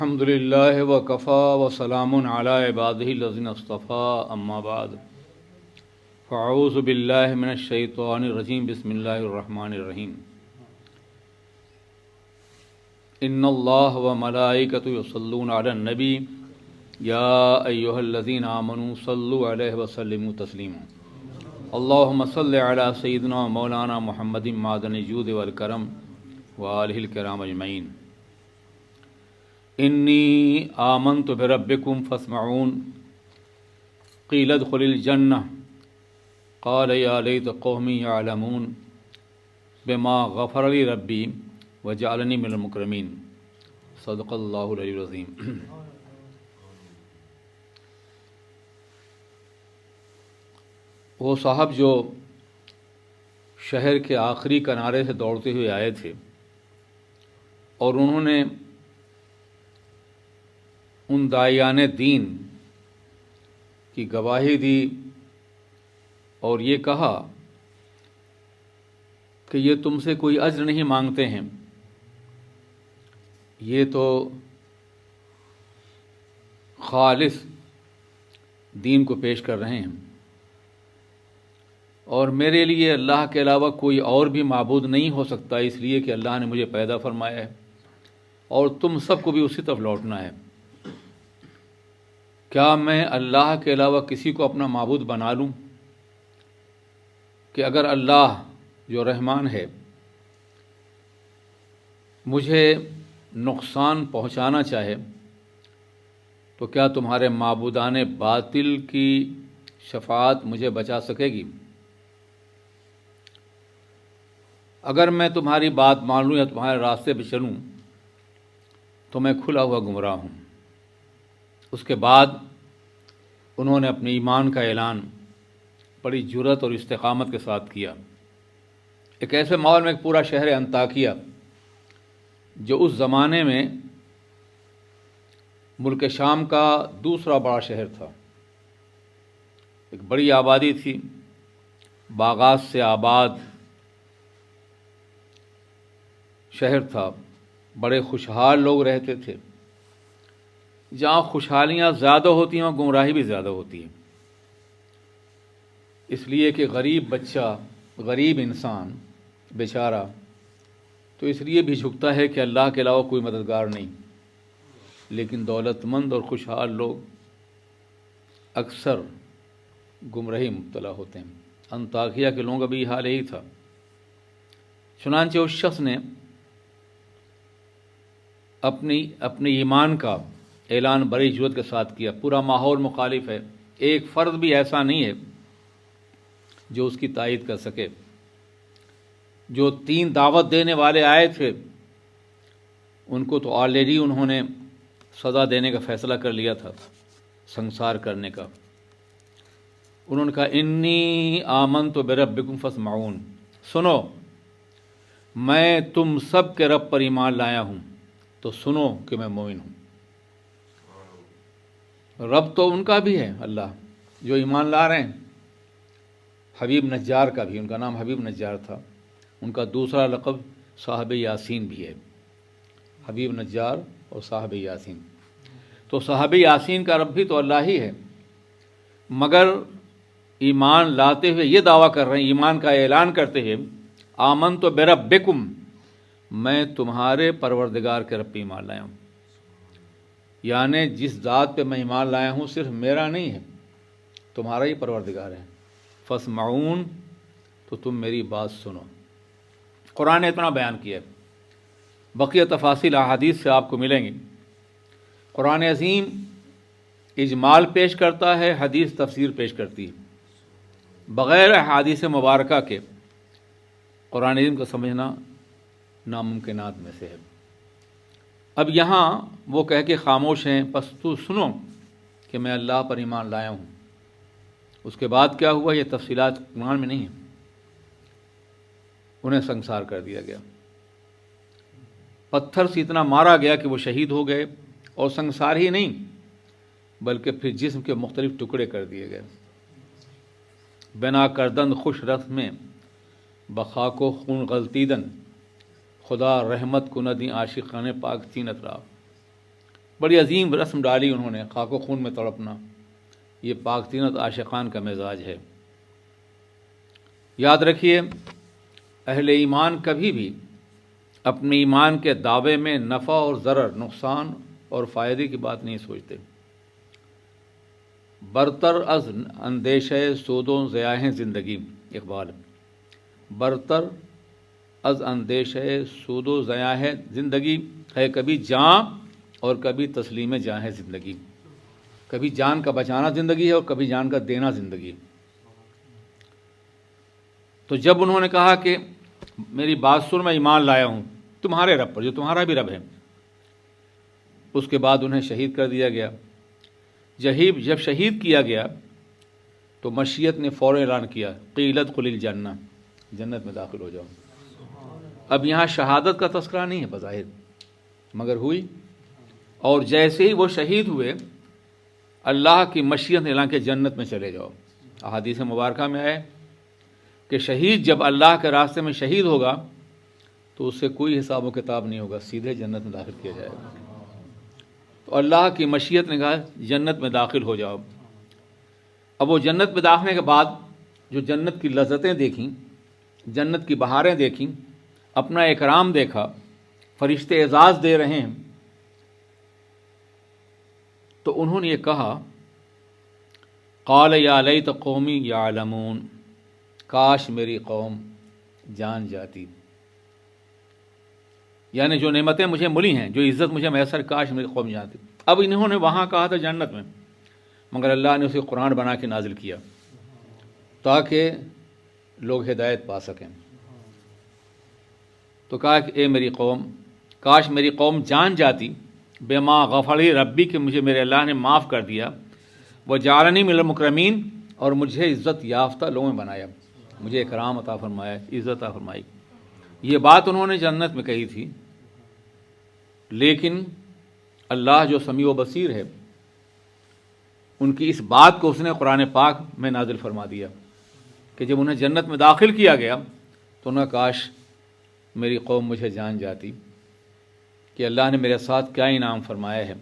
الحمد للہ وکفا وسلام علی عبادہ الذین اصطفیٰ اما بعد فاعوذ باللہ من الشیطان الرجیم بسم اللہ الرحمن الرحیم ان اللہ وملائکتہ یصلون علی النبی یا ایہا الذین آمنوا صلوا علیہ وسلموا تسلیما اللہم صل علی سیدنا مولانا محمد معدن الجود والکرم وآلہ الکرام اجمعین انی آمنت بربکم فاسمعون قیل ادخل الجنہ قال یا لیت قومی یعلمون بما غفر لی ربی وجعلنی من المکرمین صدق اللہ العلی العظیم۔ وہ صاحب جو شہر کے آخری کنارے سے دوڑتے ہوئے آئے تھے اور انہوں نے ان داعیان دین کی گواہی دی اور یہ کہا کہ یہ تم سے کوئی اجر نہیں مانگتے ہیں، یہ تو خالص دین کو پیش کر رہے ہیں، اور میرے لیے اللہ کے علاوہ کوئی اور بھی معبود نہیں ہو سکتا، اس لیے کہ اللہ نے مجھے پیدا فرمایا ہے اور تم سب کو بھی اسی طرف لوٹنا ہے۔ کیا میں اللہ کے علاوہ کسی کو اپنا معبود بنا لوں کہ اگر اللہ جو رحمان ہے مجھے نقصان پہنچانا چاہے تو کیا تمہارے معبودان باطل کی شفاعت مجھے بچا سکے گی؟ اگر میں تمہاری بات مان لوں یا تمہارے راستے پہ چلوں تو میں کھلا ہوا گمراہ ہوں۔ اس کے بعد انہوں نے اپنے ایمان کا اعلان بڑی جرأت اور استقامت کے ساتھ کیا۔ ایک ایسے ماحول میں ایک پورا شہر انطاکیہ جو اس زمانے میں ملک شام کا دوسرا بڑا شہر تھا، ایک بڑی آبادی تھی، باغات سے آباد شہر تھا، بڑے خوشحال لوگ رہتے تھے۔ جہاں خوشحالیاں زیادہ ہوتی ہیں وہاں گمراہی بھی زیادہ ہوتی ہے، اس لیے کہ غریب بچہ، غریب انسان بیچارہ تو اس لیے بھی جھکتا ہے کہ اللہ کے علاوہ کوئی مددگار نہیں، لیکن دولت مند اور خوشحال لوگ اکثر گمراہی مبتلا ہوتے ہیں۔ انطاکیہ کے لوگوں کا بھی حال یہی تھا۔ چنانچہ اس شخص نے اپنی ایمان کا اعلان بڑی جرأت کے ساتھ کیا۔ پورا ماحول مخالف ہے، ایک فرد بھی ایسا نہیں ہے جو اس کی تائید کر سکے۔ جو 3 دعوت دینے والے آئے تھے ان کو تو آلریڈی انہوں نے سزا دینے کا فیصلہ کر لیا تھا، سنسار کرنے کا۔ انہوں نے کہا انی آمنت بربکم فاسمعون، سنو میں تم سب کے رب پر ایمان لایا ہوں تو سنو کہ میں مومن ہوں۔ رب تو ان کا بھی ہے اللہ جو ایمان لا رہے ہیں، حبیب نجار کا بھی، ان کا نام حبیب نجار تھا، ان کا دوسرا لقب صاحب یاسین بھی ہے، حبیب نجار اور صاحب یاسین۔ تو صاحب یاسین کا رب بھی تو اللہ ہی ہے، مگر ایمان لاتے ہوئے یہ دعویٰ کر رہے ہیں، ایمان کا اعلان کرتے ہوئے آمنت بربکم، میں تمہارے پروردگار کے رب پہ ایمان لایا ہوں، یعنی جس ذات پہ میں ایمان لایا ہوں صرف میرا نہیں ہے، تمہارا ہی پروردگار ہے۔ فاسمعون، تو تم میری بات سنو۔ قرآن نے اتنا بیان کیا ہے، بقیہ تفاصیل احادیث سے آپ کو ملیں گی۔ قرآن عظیم اجمال پیش کرتا ہے، حدیث تفسیر پیش کرتی ہے۔ بغیر احادیث مبارکہ کے قرآن عظیم کو سمجھنا ناممکنات میں سے ہے۔ اب یہاں وہ کہہ کے خاموش ہیں، پس تو سنو کہ میں اللہ پر ایمان لایا ہوں۔ اس کے بعد کیا ہوا یہ تفصیلات قرآن میں نہیں ہیں۔ انہیں سنسار کر دیا گیا، پتھر سے اتنا مارا گیا کہ وہ شہید ہو گئے، اور سنسار ہی نہیں بلکہ پھر جسم کے مختلف ٹکڑے کر دیے گئے۔ بنا کردند خوش رخ میں بخاک و خون غلطیدن، خدا رحمت کو ندی عاشقان پاک تین اطراف۔ بڑی عظیم رسم ڈالی انہوں نے، خاک و خون میں تڑپنا، یہ پاک طینت عاشقان کا مزاج ہے۔ یاد رکھیے، اہل ایمان کبھی بھی اپنے ایمان کے دعوے میں نفع اور ضرر، نقصان اور فائدے کی بات نہیں سوچتے۔ برتر از اندیشہ سود و ضیاع زندگی، اقبال۔ برتر از اندیشہ سود و ضیاع زندگی ہے کبھی جاں اور کبھی تسلیم جاں ہے زندگی۔ کبھی جان کا بچانا زندگی ہے اور کبھی جان کا دینا زندگی۔ تو جب انہوں نے کہا کہ میری بات سن، میں ایمان لایا ہوں تمہارے رب پر جو تمہارا بھی رب ہے، اس کے بعد انہیں شہید کر دیا گیا۔ جب شہید کیا گیا تو مشیت نے فوراً اعلان کیا، قیلت قل الجنہ، جنت میں داخل ہو جاؤ۔ اب یہاں شہادت کا تذکرہ نہیں ہے بظاہر، مگر ہوئی، اور جیسے ہی وہ شہید ہوئے اللہ کی مشیت نے اعلان کیا جنت میں چلے جاؤ۔ احادیث مبارکہ میں آئے کہ شہید جب اللہ کے راستے میں شہید ہوگا تو اس سے کوئی حساب و کتاب نہیں ہوگا، سیدھے جنت میں داخل کیا جائے گا۔ تو اللہ کی مشیت نے کہا جنت میں داخل ہو جاؤ۔ اب وہ جنت میں داخلے کے بعد جو جنت کی لذتیں دیکھیں، جنت کی بہاریں دیکھیں، اپنا اکرام دیکھا، فرشتے اعزاز دے رہے ہیں، تو انہوں نے یہ کہا، قال یا لیت قومی یعلمون، کاش میری قوم جان جاتی، یعنی جو نعمتیں مجھے ملی ہیں، جو عزت مجھے میسر، کاش میری قوم جانتی۔ اب انہوں نے وہاں کہا تھا جنت میں، مگر اللہ نے اسے قرآن بنا کے نازل کیا تاکہ لوگ ہدایت پا سکیں۔ تو کہا کہ اے میری قوم، کاش میری قوم جان جاتی، بما غفر لی ربی، کہ مجھے میرے اللہ نے معاف کر دیا، وجعلنی من المکرمین، اور مجھے عزت یافتہ لوگوں میں بنایا، مجھے اکرام عطا فرمایا، عزت عطا فرمائی۔ یہ بات انہوں نے جنت میں کہی تھی، لیکن اللہ جو سمیع و بصیر ہے، ان کی اس بات کو اس نے قرآن پاک میں نازل فرما دیا کہ جب انہیں جنت میں داخل کیا گیا تو انہوں نے کاش میری قوم مجھے جان جاتی کہ اللہ نے میرے ساتھ کیا انعام فرمایا ہے،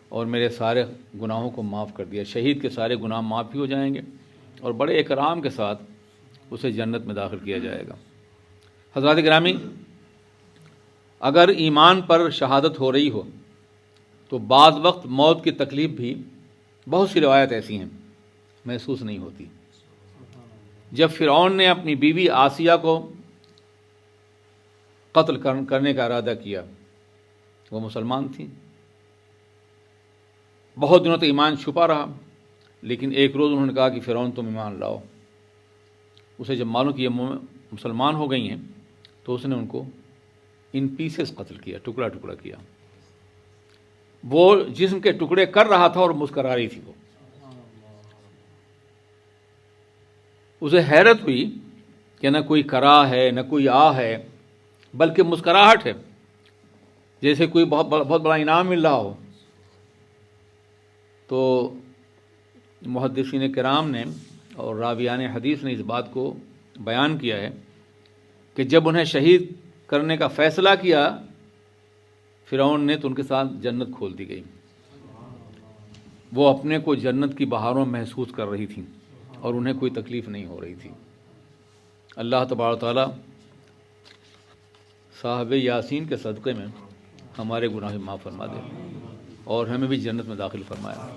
اور میرے سارے گناہوں کو معاف کر دیا۔ شہید کے سارے گناہ معاف بھی ہو جائیں گے اور بڑے اکرام کے ساتھ اسے جنت میں داخل کیا جائے گا۔ حضرات گرامی، اگر ایمان پر شہادت ہو رہی ہو تو بعض وقت موت کی تکلیف بھی، بہت سی روایت ایسی ہیں، محسوس نہیں ہوتی۔ جب فرعون نے اپنی بیوی آسیہ کو قتل کرنے کا ارادہ کیا، وہ مسلمان تھی، بہت دنوں تک ایمان چھپا رہا، لیکن ایک روز انہوں نے کہا کہ فرعون تم ایمان لاؤ۔ اسے جب معلوم کہ یہ مسلمان ہو گئی ہیں تو اس نے ان کو ان پیسز قتل کیا، ٹکڑا ٹکڑا کیا۔ وہ جسم کے ٹکڑے کر رہا تھا اور مسکرا رہی تھی، وہ اسے حیرت ہوئی کہ نہ کوئی کرا ہے نہ کوئی آ ہے، بلکہ مسکراہٹ ہے، جیسے کوئی بہت بڑا انعام مل رہا ہو۔ تو محدثین کرام نے اور راویان حدیث نے اس بات کو بیان کیا ہے کہ جب انہیں شہید کرنے کا فیصلہ کیا فرعون نے تو ان کے ساتھ جنت کھول دی گئی، وہ اپنے کو جنت کی بہاروں محسوس کر رہی تھیں اور انہیں کوئی تکلیف نہیں ہو رہی تھی۔ اللہ تبارک و تعالیٰ صاحب یاسین کے صدقے میں ہمارے گناہ معاف فرما دے اور ہمیں بھی جنت میں داخل فرمائے۔